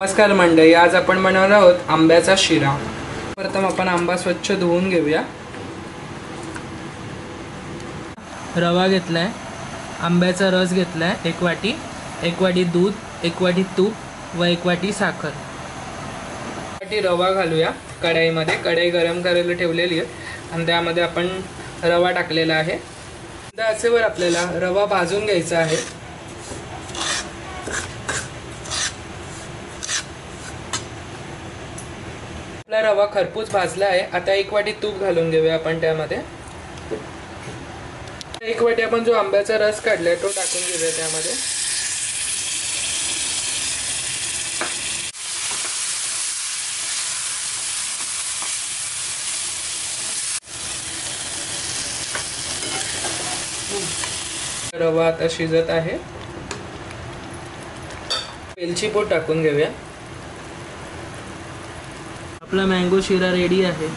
नमस्कार मंडळी, आज आपण बनवणार आहोत आंब्याचा शिरा। प्रथम आपण आंबा स्वच्छ धुवून घेऊया। रवा घेतलाय, आंब्याचा रस घेतलाय एक वाटी दूध, एक वाटी तूप व एक वाटी साखर। वाटी रवा घालूया कढईमध्ये। कढई गरम करायला ठेवलेली आहे आणि त्यामध्ये आपण रवा टाकलेला आहे। त्याच्यावर आपल्याला रवा भाजून घ्यायचा आहे। आपला रवा खरपूस भाजला आहे। आता एक वाटी तूप घालून घेऊया आपण त्यामध्ये। एक वाटी आपण जो आंब्याचा रस काढलाय तो टाकून घेऊया त्यामध्ये। रवा आता शिजत आहे। वेलची पूड टाकून घेऊया। आपला मँगो शिरा रेडी आहे।